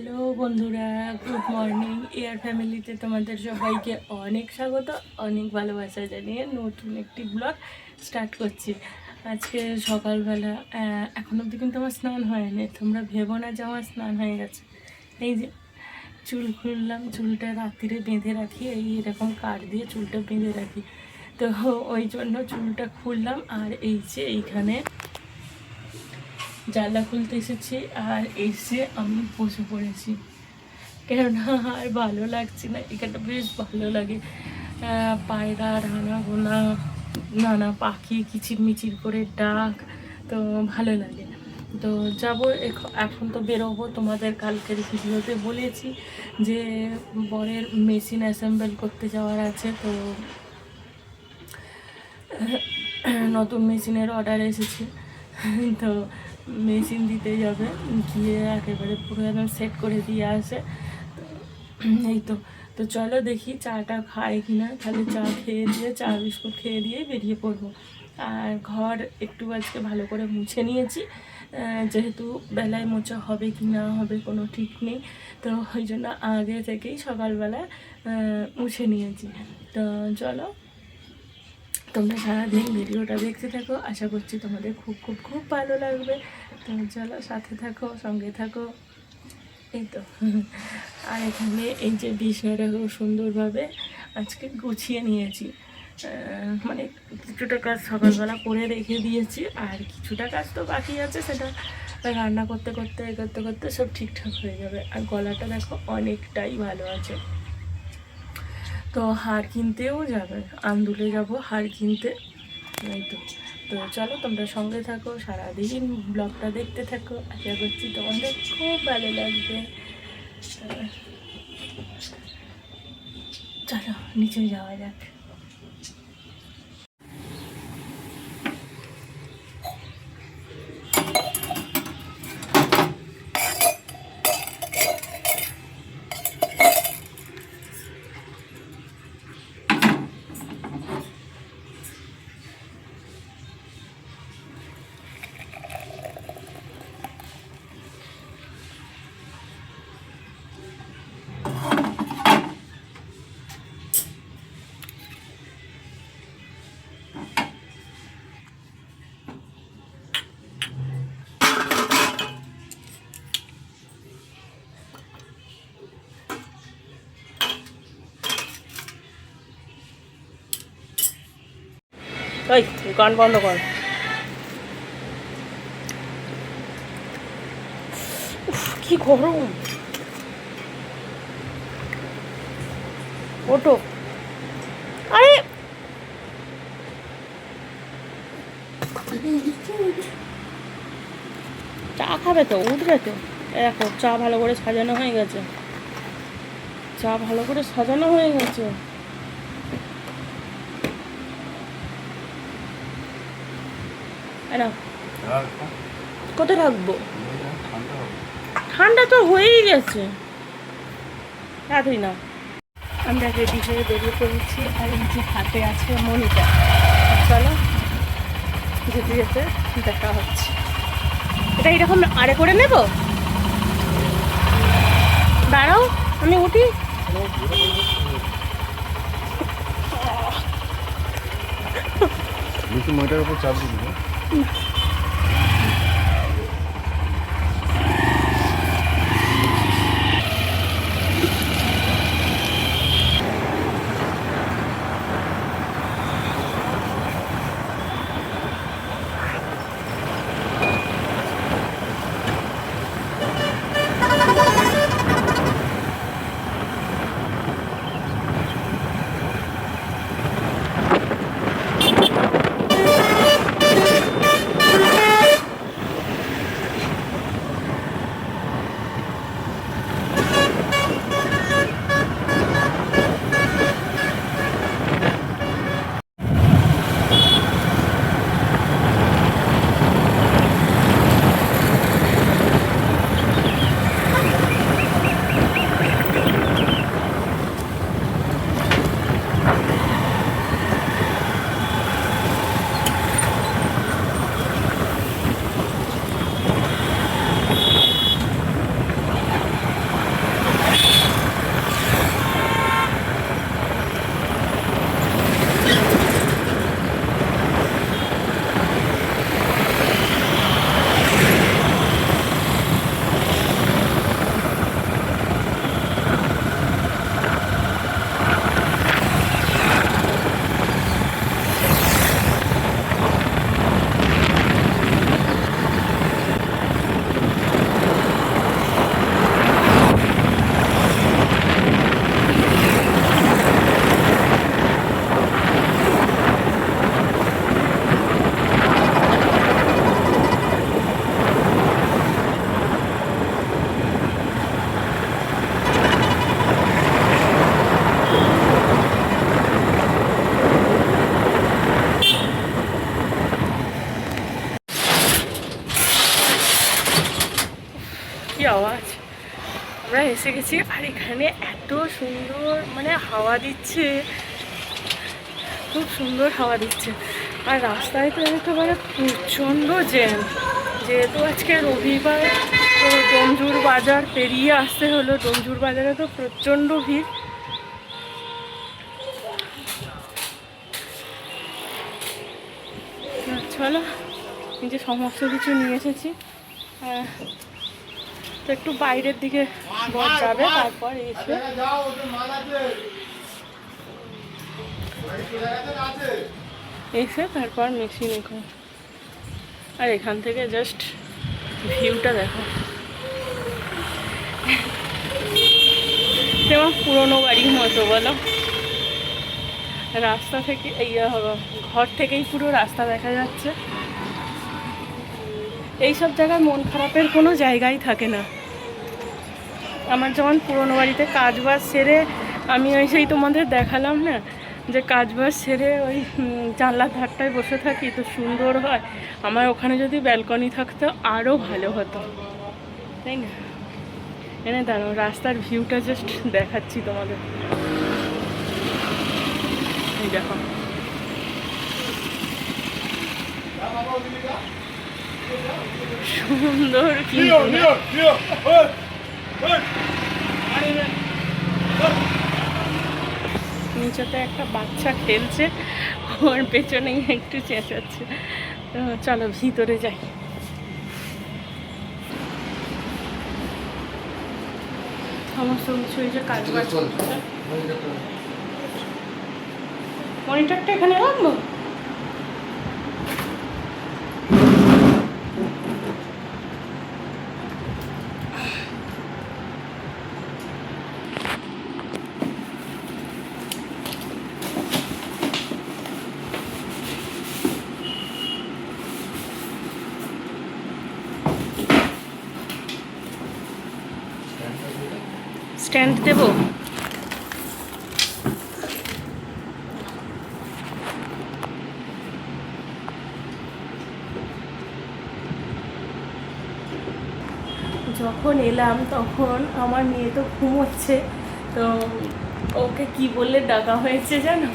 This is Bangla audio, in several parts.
হ্যালো বন্ধুরা, গুড মর্নিং। এয়ার ফ্যামিলিতে তোমাদের সবাইকে অনেক স্বাগত, অনেক ভালোবাসা জানিয়ে নতুন একটি ব্লগ স্টার্ট করছি। আজকে সকালবেলা এখন অবধি কিন্তু আমার স্নান হয়নি, তোমরা ভেবো না যে আমার স্নান হয়ে গেছে। এই যে চুল খুললাম, চুলটা রাত্রিরে বেঁধে রাখি, এরকম কাঠ দিয়ে চুলটা বেঁধে রাখি, তো ওই জন্য চুলটা খুললাম। আর এই যে এইখানে জানলা খুলতে এসেছি আর এসে আমি বসে পড়েছি, কেননা আর ভালো লাগছে না। এখানটা বেশ ভালো লাগে, পায়রা রানা গোনা নানা পাখি কিচিরমিচির করে ডাক, তো ভালো লাগে। তো যাবো এখন, তো বেরোবো। তোমাদের কালকের ভিডিওতে বলেছি যে বরের মেশিন অ্যাসেম্বল করতে যাওয়ার আছে, তো নতুন মেশিনের অর্ডার এসেছে, তো মেশিন দিতে যাবে, গিয়ে একেবারে পুরো একদম সেট করে দিয়ে আসে। এই তো তো চলো দেখি চাটা খায় কি না, তাহলে চা খেয়ে দিয়ে, চা বিস্কুট খেয়ে দিয়ে বেরিয়ে পড়বো। আর ঘর একটু আজকে ভালো করে মুছে নিয়েছি, যেহেতু বেলায় মোছা হবে কি না হবে কোনো ঠিক নেই, তো ওই জন্য আগে থেকেই সকালবেলা মুছে নিয়েছি। তো চলো তোমরা সারাদিন ভিডিওটা দেখতে থাকো, আশা করছি তোমাদের খুব খুব খুব ভালো লাগবে। তো চলো সাথে থাকো, সঙ্গে থাকো। এই তো আর এখানে এই যে বিছানাটা খুব সুন্দরভাবে আজকে গুছিয়ে নিয়েছি, মানে কিছুটা কাজ সকালবেলা করে রেখে দিয়েছি, আর কিছুটা কাজ তো বাকি আছে, সেটা রান্না করতে করতে করতে করতে সব ঠিকঠাক হয়ে যাবে। আর গলাটা দেখো অনেকটাই ভালো আছে, তো হার কিনতেও যাবে, আন্দুলে যাব হার কিনতে। এই তো তো চলো তোমরা সঙ্গে থাকো, সারাদিন ব্লগটা দেখতে থাকো, আশা করছি তোমাদের খুব ভালো লাগবে। চলো নিচে যাওয়া যাক। ওই গান বন্ধ কর। কি গরম, ওটো। আরে চা খাবে তো, উঠবে তো। দেখো চা ভালো করে সাজানো হয়ে গেছে, চা ভালো করে সাজানো হয়ে গেছে। কোথায় রাখবো, ঠান্ডা তো হয়েই গেছে, রাখি না। আমরা রেডি হয়ে বেরিয়ে পড়েছি, আর এই যে হাতে আছে মনিটা। চলো যেতে যেতে দেখা হচ্ছে। এটা এরকম আরে করে নেব, দাঁড়াও আমি উঠি। মনিটার উপর চাপ দিবি। আমরা এসে গেছি আর এখানে এত সুন্দর মানে হাওয়া দিচ্ছে, খুব সুন্দর হাওয়া দিচ্ছে। আর রাস্তায় তো একেবারে প্রচণ্ড জ্যাম, যেহেতু আজকে রবিবার তো ডোমজুর বাজার পেরিয়ে আসতে হলো। ডোমজুর বাজারে তো প্রচণ্ড ভিড়। চলো, নিজে সমস্ত কিছু নিয়ে এসেছি, তো একটু বাইরের দিকে বর যাবে, তারপর এসে তারপর মেশিন এখানে। আর এখান থেকে জাস্ট ভিউটা দেখো, যেমন পুরোনো বাড়ির মতো বলো। রাস্তা থেকে এই ঘর থেকেই পুরো রাস্তা দেখা যাচ্ছে। এইসব জায়গায় মন খারাপের কোনো জায়গাই থাকে না। আমার যেমন পুরোনো বাড়িতে কাজবাজ সেরে আমি ওই সেই তোমাদের দেখালাম না, যে কাজবাজ সেরে ওই জানলার ধারটায় বসে থাকি, তো সুন্দর হয়। আমার ওখানে যদি ব্যালকনি থাকতো আরও ভালো হতো, তাই না? এনে দাঁড়ো, রাস্তার ভিউটা জাস্ট দেখাচ্ছি তোমাদের। এই দেখো, সুন্দর কি নিচেতে একটা বাচ্চা খেলছে, ওর পেছনেই একটু চেঁচাচ্ছে। চলো ভিতরে যাই। সমস্ত কিছু এই যে কাজ বাজ করছে। মনিটরটা এখানে রাখবো। স্ট্যান্ড দেব? যখন এলাম তখন আমার মেয়ে তো ঘুমোচ্ছে, তো ওকে কি বললে ডাকা হয়েছে জানো,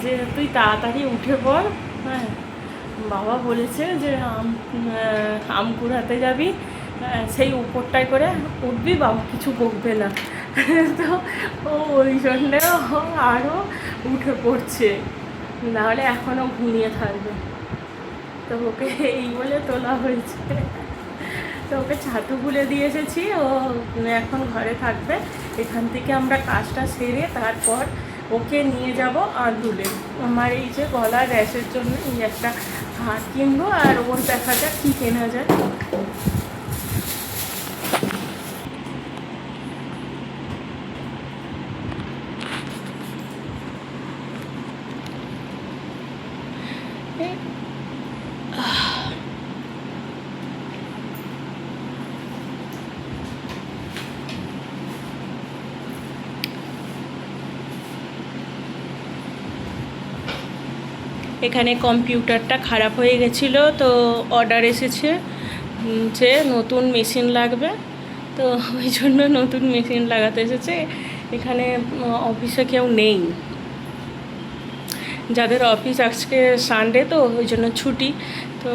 যে তুই তাড়াতাড়ি উঠে পড়। হ্যাঁ, বাবা বলেছে যে আম কুড়াতে যাবি, সেই উপরটায় করে উঠবি, বাবা কিছু বকবে না। তো ও ওই জন্যে আরও উঠে পড়ছে, নাহলে এখনও ঘুমিয়ে থাকবে। তো ওকে এই বলে তোলা হয়েছে। তো ওকে ছাতু গুলে দিয়ে এসেছি, ও এখন ঘরে থাকবে। এখান থেকে আমরা কাজটা সেরে তারপর ওকে নিয়ে যাব আঁদুলে। আমার এই যে গলা র্যাশের জন্য এই একটা হাত কিনবো, আর ওর দেখা যাক কী কেনা যায়। এখানে কম্পিউটারটা খারাপ হয়ে গেছিলো, তো অর্ডার এসেছে যে নতুন মেশিন লাগবে, তো ওই জন্য নতুন মেশিন লাগাতে এসেছে। এখানে অফিসে কেউ নেই, যাদের অফিস আজকে সানডে তো ওই জন্য ছুটি। তো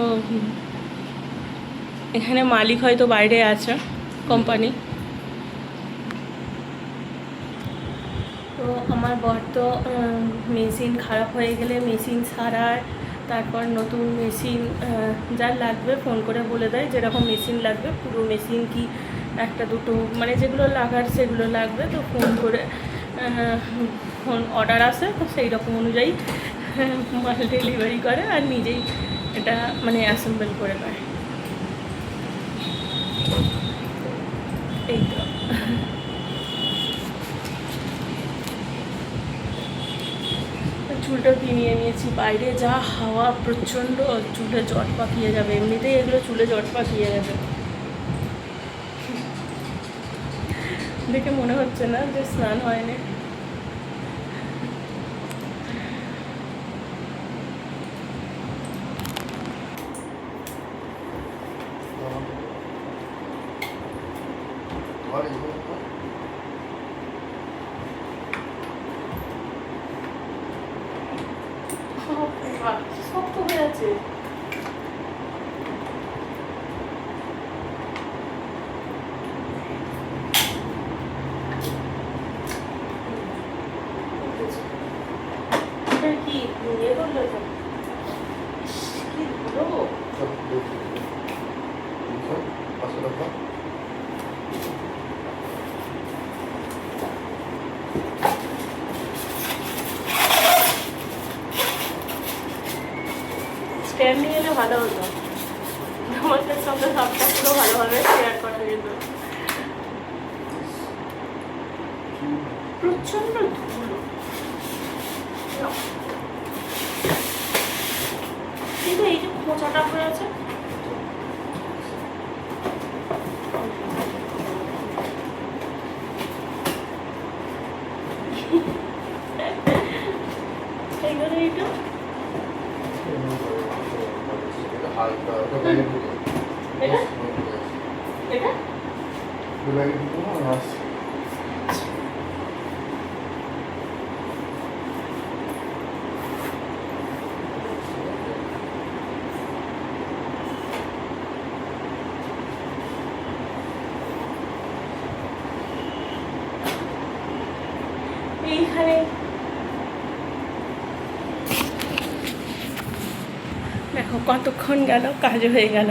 এখানে মালিক হয়তো বাইরে আছে, কোম্পানি। তো আমার বর তো মেশিন খারাপ হয়ে গেলে মেশিন সারায়, তারপর নতুন মেশিন যার লাগবে ফোন করে বলে দেয় যেরকম মেশিন লাগবে, পুরো মেশিন কি একটা দুটো মানে যেগুলো লাগার সেগুলো লাগবে, তো ফোন করে ফোন অর্ডার আসে, তো সেই রকম অনুযায়ী মাল ডেলিভারি করে আর নিজেই এটা মানে অ্যাসেম্বল করে দেয়। এই তো চুলটা কিনিয়ে নিয়েছি, বাইরে যা হাওয়া প্রচণ্ড, চুলে জট পাকিয়ে যাবে, এমনিতেই এগুলো চুলে জট পাকিয়ে যাবে। দেখে মনে হচ্ছে না যে স্নান হয়নি। What is it? শক্ত হয়ে আছে। কি ইয়ে করলো তো কি ধরো স্ট্যান্ড নিয়ে এলে ভালো হতো, আমাদের সঙ্গে সবটা পুরো ভালোভাবে শেয়ার করা যেত। প্রচন্ড ধুলো, কিন্তু এই যে খোঁচাটা হয়ে আছে এইগুলো এইটা এটা এটা এইখানে দেখো কতক্ষণ গেল, কাজ হয়ে গেল,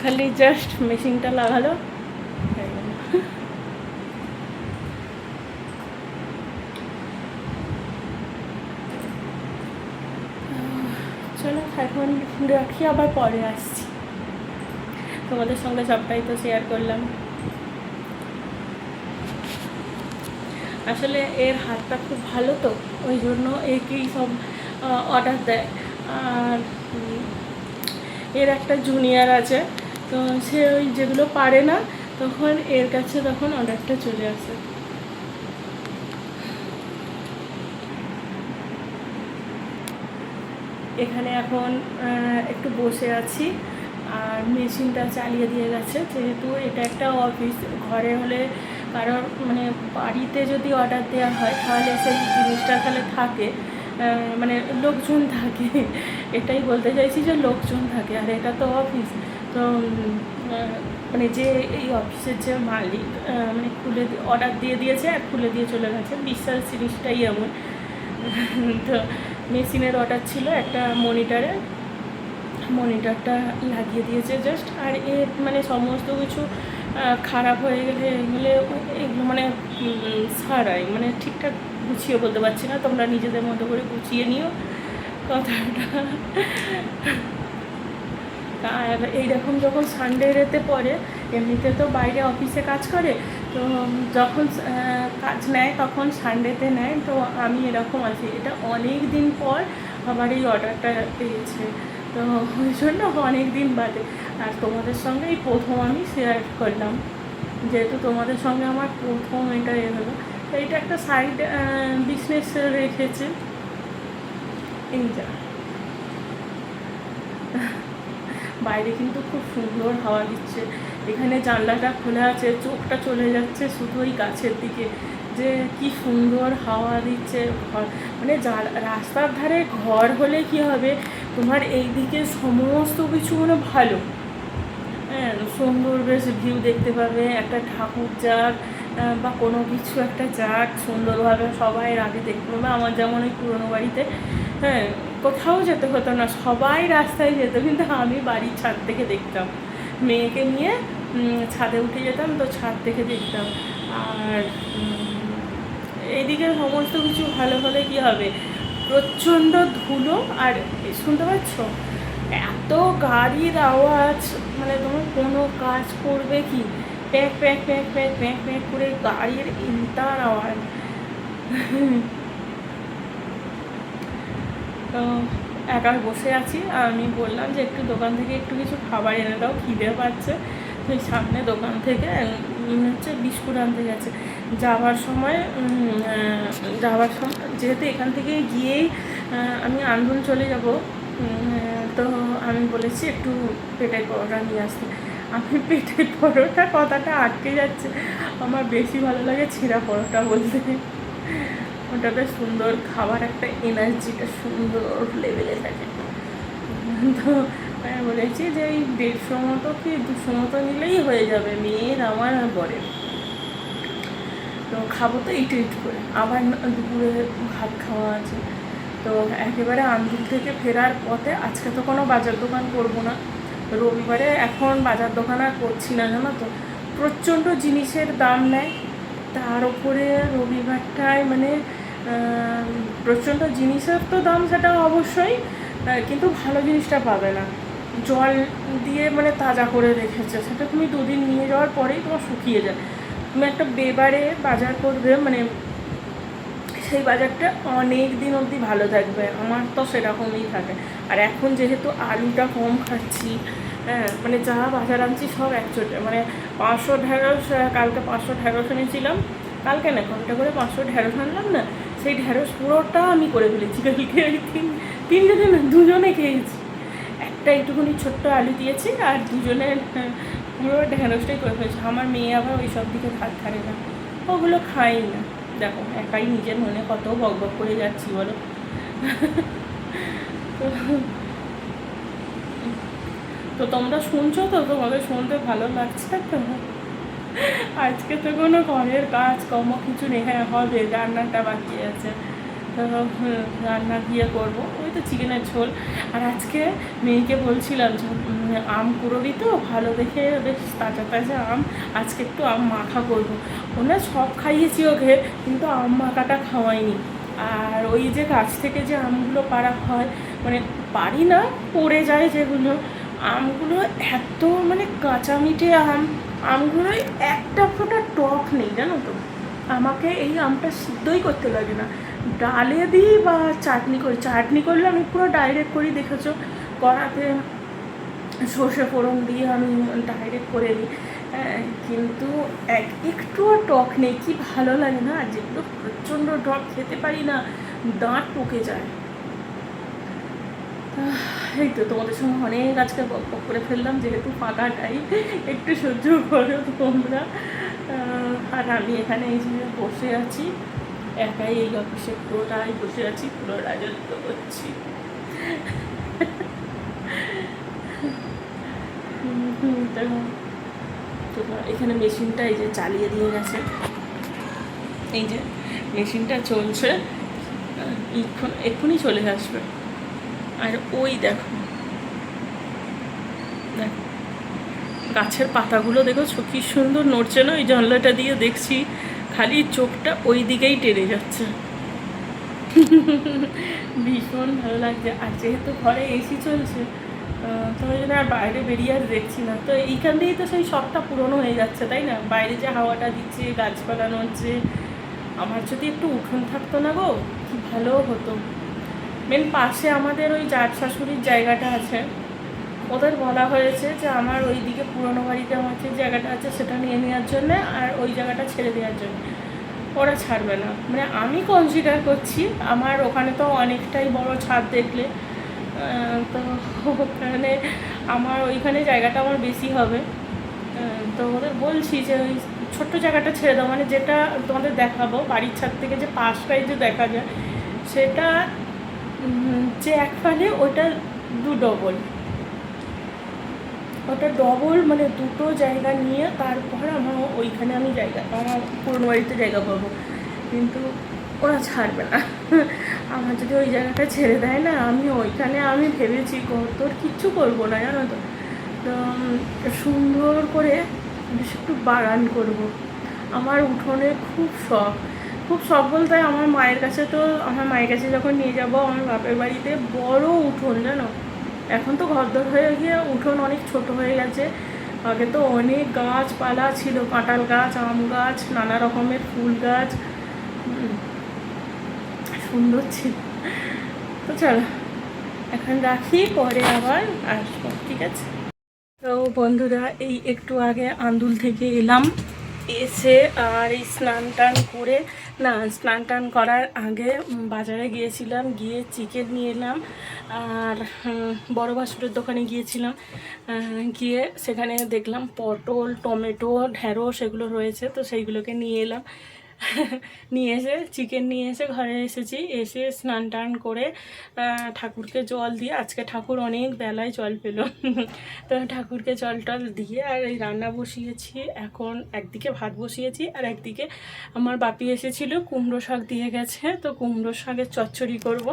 খালি জাস্ট মেশিনটা লাগালো হয়ে গেল। চলো এখন রাখি, আবার পরে আসছি। তোমাদের সঙ্গে সবটাই তো শেয়ার করলাম। আসলে এর হাতটা খুব ভালো তো, ওই জন্য একেই সব অর্ডার দেয়। আর এর একটা জুনিয়র আছে, তো সে ওই যেগুলো পারে না তখন এর কাছে তখন অর্ডারটা চলে আসে। এখানে এখন একটু বসে আছি, আর মেশিনটা চালিয়ে দিয়ে গেছে, যেহেতু এটা একটা অফিস। ঘরে হলে কারোর মানে বাড়িতে যদি অর্ডার দেওয়া হয় তাহলে সেই জিনিসটা তাহলে থাকে, মানে লোকজন থাকে, এটাই বলতে চাইছি যে লোকজন থাকে। আর এটা তো অফিস, তো মানে যে এই অফিসের যে মালিক মানে খুলে অর্ডার দিয়ে দিয়েছে আর খুলে দিয়ে চলে গেছে, বিশ্বাস জিনিসটাই এমন। তো মেশিনের অর্ডার ছিল একটা মনিটরটা লাগিয়ে দিয়েছে জাস্ট। আর এর মানে সমস্ত কিছু খারাপ হয়ে গেলে এগুলো মানে সারাই, মানে ঠিকঠাক গুছিয়ে বলতে পারছি না, তোমরা নিজেদের মতো করে গুছিয়ে নিও কথাটা। আর এইরকম যখন সানডেতে পড়ে, এমনিতে তো বাইরে অফিসে কাজ করে, তো যখন কাজ নেয় তখন সানডেতে নেয়। তো আমি এরকম আছি, এটা অনেক দিন পর আবার এই অর্ডারটা পেয়েছে, তো ওই জন্য অনেক দিন বাদে। আর তোমাদের সঙ্গে এই প্রথম আমি শেয়ার করলাম, যেহেতু তোমাদের সঙ্গে আমার প্রথম এটা হলো। তো এটা একটা সাইড বিজনেস রেখেছে। এই যা বাইরে কিন্তু খুব সুন্দর হাওয়া দিচ্ছে, এখানে জানলাটা খোলা আছে, চোখটা চলে যাচ্ছে শুধু ওই গাছের দিকে, যে কি সুন্দর হাওয়া দিচ্ছে। ঘর মানে রাস্তার ধারে ঘর হলে কি হবে, তোমার এই দিকে সমস্ত কিছু মানে ভালো, হ্যাঁ সুন্দর বেশ ভিউ দেখতে পাবে। একটা ঠাকুর যাক বা কোনো কিছু একটা যাক সুন্দরভাবে সবাই আগে দেখতে পাবে। আমার যেমন ওই পুরোনো বাড়িতে হ্যাঁ কোথাও যেতে হতো না, সবাই রাস্তায় যেত, কিন্তু আমি বাড়ির ছাদ থেকে দেখতাম, মেয়েকে নিয়ে ছাদে উঠে যেতাম, তো ছাদ থেকে দেখতাম। আর এইদিকে সমস্ত কিছু ভালো হলে কি হবে, প্রচণ্ড ধুলো। আর শুনতে পাচ্ছ এত গাড়ির আওয়াজ, মানে তোমার কোনো কাজ করবে কি pack pack pack pack pack pack করে গাড়ির ইন্টার আওয়াজ। তো একা বসে আছি, আমি বললাম যে একটু দোকান থেকে একটু কিছু খাবার এনে দাও, খিদে পাচ্ছে। সেই সামনে দোকান থেকে হচ্ছে বিস্কুট আনতে গেছে। যাওয়ার সময় যেহেতু এখান থেকে গিয়েই আমি আন্দোলন চলে যাব, তো আমি বলেছি একটু পেটাই পরোটা নিয়ে আসতে। আমি পেটের পরোটা কথাটা আটকে যাচ্ছে, আমার বেশি ভালো লাগে ছিঁড়া পরোটা বলতে। ওটা বেশ সুন্দর খাবার, একটা এনার্জিটা সুন্দর লেভেলে থাকে। তো বলেছি যে এই 150 মতো কি 200 মতো নিলেই হয়ে যাবে, মেয়ের আমার আর বরের। তো খাবো তো ইট করে, আবার দুপুরে ভাত খাওয়া আছে। তো একেবারে আন্দুল থেকে ফেরার পথে, আজকে তো কোনো বাজার দোকান করবো না, রবিবারে এখন বাজার দোকান আর করছি না, জানো তো প্রচণ্ড জিনিসের দাম নেয়। তার উপরে রবিবারটায় মানে প্রচণ্ড জিনিসের তো দাম, সেটা অবশ্যই, কিন্তু ভালো জিনিসটা পাবে না। জল দিয়ে মানে তাজা করে রেখেছে, সেটা তুমি 2 দিন নিয়ে যাওয়ার পরেই তোমার শুকিয়ে যায়। তুমি একটা বেবারে বাজার করবে, মানে সেই বাজারটা অনেক দিন অবধি ভালো থাকবে, আমার তো সেরকমই থাকে। আর এখন যেহেতু আলুটা কম খাচ্ছি, হ্যাঁ মানে যা বাজার আনছি সব একচোটে, মানে 500 ঢ্যাঁড়স, কালকে 500 ঢ্যাঁড়স এনেছিলাম, কালকে না ঘন্টা করে 500 ঢ্যাঁড়স আনলাম না, সেই ঢ্যাঁড়স পুরোটা আমি করে ফেলেছি কালকে। তিনজনে না, 2জনে খেয়েছি। একটা একটুখানি ছোট্ট আলু দিয়েছি, আর 2জনের পুরো ঢ্যাঁড়সটাই করে ফেলেছি। আমার মেয়ে আবার ওই সব দিকে ভাত খায় না, ওগুলো খাই না। দেখো একাই নিজের মনে কত বকবক করে যাচ্ছি বলো। তো তোমরা শুনছো তো, তোমাদের শুনতে ভালো লাগছে তো? আজকে তো কোনো ঘরের কাজ কর্ম কিছু নেই, হ্যাঁ হবে, রান্নাটা বাকি আছে, তো রান্না গিয়ে করবো, ওই তো চিকেনের ঝোল। আর আজকে মেয়েকে বলছিলাম যে আম কুড়োবি তো, ভালো দেখে বেশ তাজা তাজা আম, আজকে একটু আম মাখা করবো। ওনা সব খাইয়েছি ওকে, কিন্তু আম মাখাটা খাওয়াইনি। আর ওই যে গাছ থেকে যে আমগুলো পাড়া হয়, মানে পারি না, পড়ে যায় যেগুলো, আমগুলো এত মানে কাঁচা মিঠে আমগুলোই একটা ফোঁটা টক নেই, জানো তো। আমাকে এই আমটা সিদ্ধই করতে লাগে না, ডালে দিই বা চাটনি করলে আমি পুরো ডাইরেক্ট করি, দেখেছো কড়াতে সর্ষে ফোড়ন দিয়ে আমি ডাইরেক্ট করে দিই, কিন্তু একটুও টক নেই, কি ভালো লাগে না। আর যেগুলো প্রচণ্ড টক খেতে পারি না, দাঁত টকে যায়। এই তো তোমাদের সঙ্গে অনেক আজকে বক করে ফেললাম, যেহেতু ফাঁকাটাই, একটু সহ্য করো তোমরা। আর আমি এখানে এই যে বসে আছি একাই, এই অফিসে পুরোটাই বসে আছি, পুরো রাজত্ব করছি। তো এখানে মেশিনটা এই যে চালিয়ে দিয়ে গেছে, এই যে মেশিনটা চলছে, এক্ষুনি চলে আসবে। আর ওই দেখো দেখো গাছের পাতাগুলো দেখো কি সুন্দর নড়ছে না, ওই জানলাটা দিয়ে দেখছি, খালি চোখটা ওই দিকেই টেনে যাচ্ছে। ভীষণ ভালো লাগছে। আর যেহেতু ঘরে এসি চলছে, তো ওই জন্য আর বাইরে বেরিয়ে আর দেখছি না, তো এইখান দিয়েই তো সেই শখটা পূরণ হয়ে যাচ্ছে, তাই না? বাইরে যে হাওয়াটা দিচ্ছে, গাছপালা নড়ছে, আমার যদি একটু উঠোন থাকতো না গো, কি ভালো হতো। মেন পাশে আমাদের ওই জাট শাশুড়ির জায়গাটা আছে, ওদের বলা হয়েছে যে আমার ওই দিকে পুরোনো বাড়িতে আমার যে জায়গাটা আছে সেটা নিয়ে নেওয়ার জন্যে, আর ওই জায়গাটা ছেড়ে দেওয়ার জন্য। ওরা ছাড়বে না, মানে আমি কনসিডার করছি, আমার ওখানে তো অনেকটাই বড় ছাদ দেখলে, তো ওখানে আমার ওইখানে জায়গাটা আমার বেশি হবে। তো ওদের বলছি যে ওই ছোট্ট জায়গাটা ছেড়ে দাও, মানে যেটা তোমাদের দেখাবো বাড়ির ছাদ থেকে যে পাশটাই যে দেখা যায়, সেটা যে এক ফালে ওটা ডবল, ওটা ডবল, মানে দুটো জায়গা নিয়ে তারপর আমার ওইখানে আমি জায়গা, আমার পুরনো বাড়িতে জায়গা পাবো। কিন্তু ওরা ছাড়বে না, আমার যদি ওই জায়গাটা ছেড়ে দেয় না, আমি ওইখানে আমি ভেবেছি তোর কিচ্ছু করবো না, জানো তো। তো সুন্দর করে বেশ একটু বাগান করব। আমার উঠোনে খুব শখ বলতে আমার মায়ের কাছে, তো আমার মায়ের কাছে যখন নিয়ে যাব আমার বাপের বাড়িতে, বড় উঠোন জানো। এখন তো ঘরদোর হয়ে গিয়ে উঠোন অনেক ছোট হয়ে গেছে, আগে তো অনেক গাছপালা ছিল, কাঁঠাল গাছ, আম গাছ, নানা রকমের ফুল গাছ, সুন্দর ছিল। তো চলো এখন রাখি, পরে আবার আসবো, ঠিক আছে? তো বন্ধুরা, এই একটু আগে আন্দুল থেকে এলাম, এসে আর এই স্নান টান করে না, স্নান টান করার আগে বাজারে গিয়েছিলাম, গিয়ে চিকেন নিয়ে এলাম। আর বড় ভাসুরের দোকানে গিয়েছিলাম, গিয়ে সেখানে দেখলাম পটল, টমেটো, ঢ্যাঁড়স এগুলো রয়েছে, তো সেইগুলোকে নিয়ে এলাম। নিয়ে এসে চিকেন নিয়ে এসে ঘরে এসেছি, এসে স্নান টান করে ঠাকুরকে জল দিয়ে, আজকে ঠাকুর অনেক বেলায় জল পেল। তো ঠাকুরকে জল টল দিয়ে আর এই রান্না বসিয়েছি। এখন একদিকে ভাত বসিয়েছি আর একদিকে আমার বাপি এসেছিল, কুমড়ো শাক দিয়ে গেছে, তো কুমড়ো শাকের চচ্চড়ি করব।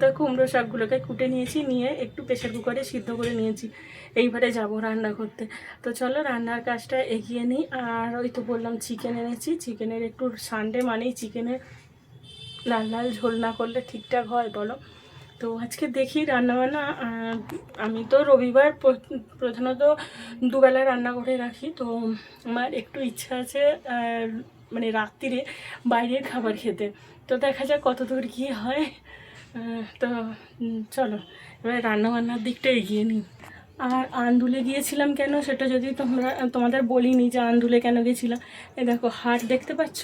তো কুমড়ো শাকগুলোকে কুটে নিয়েছি, নিয়ে একটু প্রেশার কুকারে সিদ্ধ করে নিয়েছি। এইবারে যাব রান্না করতে। তো চলো রান্নার কাজটা এগিয়ে নিই। আর ওই তো বললাম চিকেন এনেছি, চিকেনের একটু সানডে মানেই চিকেনের লাল লাল ঝোল না করলে ঠিকঠাক হয় বলো? তো আজকে দেখি রান্নাবান্না, আমি তো রবিবার প্রধানত দুবেলা রান্না করে রাখি। তো আমার একটু ইচ্ছা আছে মানে রাত্রিরে বাইরের খাবার খেতে। তো দেখা যাক কত দূর কী হয়। তো চলো এবার রান্নাবান্নার দিকটা এগিয়ে নিই। আর আন্দুলে গিয়েছিলাম কেন সেটা যদি তোমাদের বলিনি যে আন্দুলে কেন গেছিলাম। এই দেখো হাট দেখতে পাচ্ছ,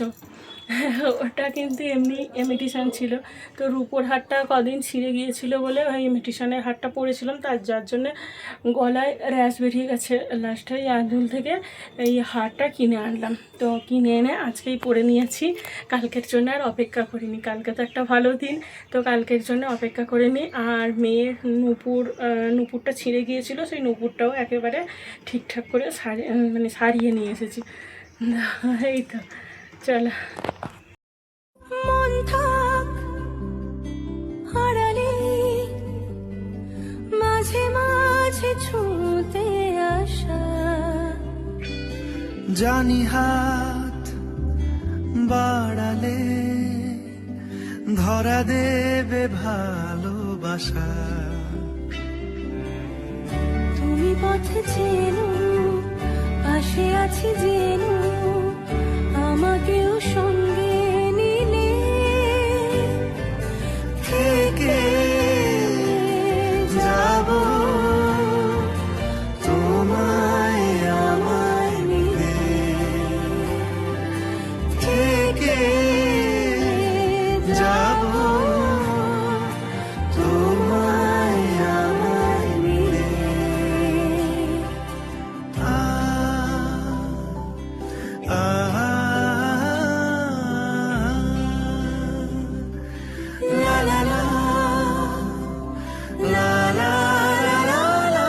ওটা কিন্তু এমনি ইমিটেশন ছিল। তো রূপোর হাটটা কদিন ছিঁড়ে গিয়েছিল বলে ওই ইমিটেশনের হাটটা পরেছিলাম, যার জন্যে গলায় র্যাশ বেরিয়ে গেছে। লাস্টে আন্দুল থেকে এই হারটা কিনে আনলাম। তো কিনে এনে আজকেই পরে নিয়েছি, কালকের জন্য আর অপেক্ষা করিনি। কালকে তো একটা ভালো দিন, তো কালকের জন্য অপেক্ষা করে নিই। আর মেয়ের নুপুরটা ছিঁড়ে গিয়েছিল, সেই নুপুরটাও একেবারে ঠিকঠাক করে সারিয়ে নিয়ে এসেছি। এই তো চলো। মন থাক হারালে মাঝে মাঝে ছুঁতে আসা, জানি হাত বাড়ালে ধরা দেবে ভালোবাসা। তুমি পথে চেনো, পাশে আছি জেনো, আমাকেও সঙ্গে নিলে থেকে যাব তোমায় আমায় মিলে, থেকে যাব তোমায় আমায় মিলে। La la la, la la la la la,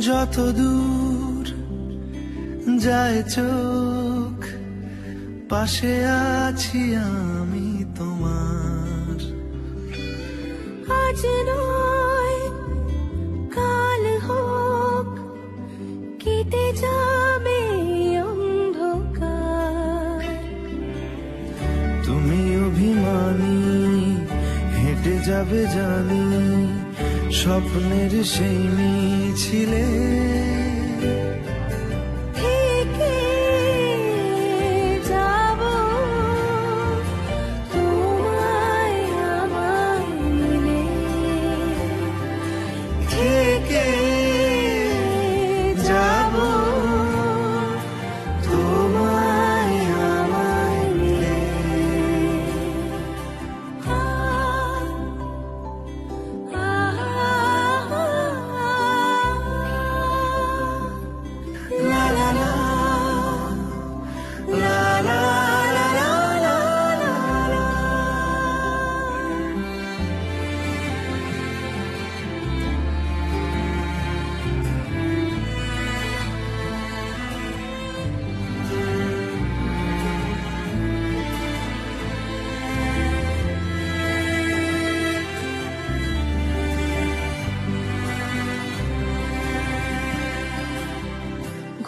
যত দূর যায় চোখ পাশে আছি আমি তোমার। আজ নয় কাল হোক কেটে যাবে অন্ধকার, তুমি অভিমানী হেঁটে যাবে জানি স্বপ্নের সেই মিছিলে। থেকে যাব তোমায় আমায় মিলে, থেকে যাব তোমায় আমায় মিলে। La la la, la la la la la la la.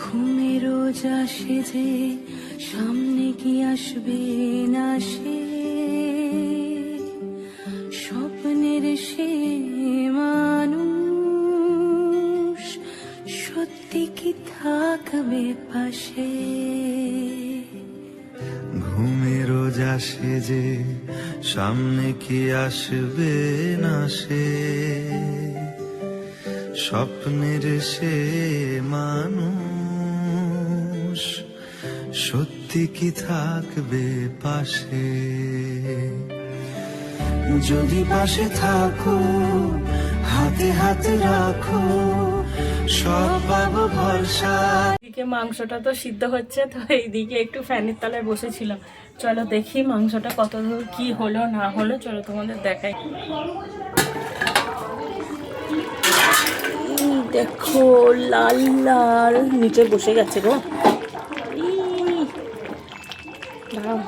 ঘুমের রোজ আসে যে সামনে কি আসবে না সে, স্বপ্নের সে মানুষ সত্যি কি থাকবে পাশে। ঘুমে রোজ আসে যে সামনে কি আসবে না সে, স্বপ্নের সে মানুষ সত্যি কি থাকবে পাশে? যদি পাশে থাকো, হাতে হাতে রাখো, সব পাবো ভরসা। এদিকে মাংসটা তো সিদ্ধ হচ্ছে, তো এইদিকে একটু ফ্যানের তলায় বসেছিলাম। চলো দেখি মাংসটা কত দূর কি হলো না হলো, চলো তোমাদের দেখাই। দেখো লাল লাল নিচে বসে গেছে গো। দাঁড়াও।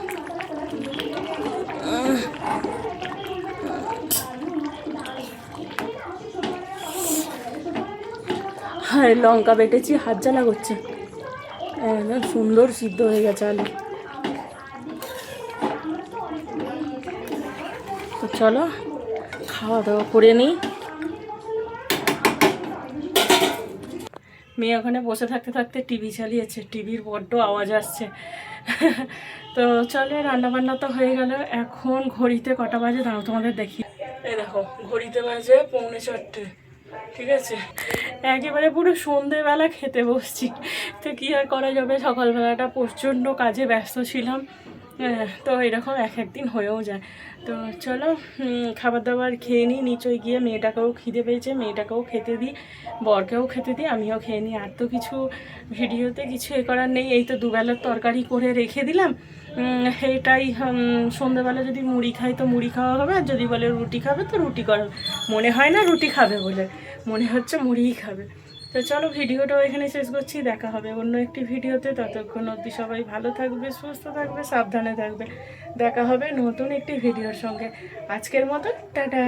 হ্যাঁ লঙ্কা বেটেছি, হাত জ্বালা করছে। একদম সুন্দর সিদ্ধ হয়ে গেছে আলু। তো চলো খাওয়া দাওয়া করে নিই। মেয়ে ওখানে বসে থাকতে থাকতে টিভি চালিয়েছে, টিভির বড্ড আওয়াজ আসছে। তো চলো রান্নাবান্না তো হয়ে গেল। এখন ঘড়িতে কটা বাজে দাঁড়াও তোমাদের দেখি। এই দেখো ঘড়িতে বাজে 3:45। ঠিক আছে, একেবারে পুরো সন্ধেবেলা খেতে বসছি। তো কী আর করা যাবে, সকালবেলাটা প্রচণ্ড কাজে ব্যস্ত ছিলাম। তো এরকম এক একদিন হয়েও যায়। তো চলো খাবার দাবার খেয়ে নিই, নিচে গিয়ে মেয়েটাকেও খিদে পেয়েছে, মেয়েটাকেও খেতে দিই, বরকেও খেতে দিই, আমিও খেয়ে নিই। আর তো কিছু ভিডিওতে কিছু এ করার নেই। এই তো দুবেলার তরকারি করে রেখে দিলাম। এটাই সন্ধ্যেবেলা যদি মুড়ি খাই তো মুড়ি খাওয়া হবে, আর যদি বলে রুটি খাবে তো রুটি করা। মনে হয় না রুটি খাবে বলে, মনে হচ্ছে মুড়িই খাবে। তো চলো ভিডিওটাও এখানে শেষ করছি, দেখা হবে অন্য একটি ভিডিওতে। ততক্ষণ অবধি সবাই ভালো থাকবে, সুস্থ থাকবে, সাবধানে থাকবে। দেখা হবে নতুন একটি ভিডিওর সঙ্গে। আজকের মতো টাটা।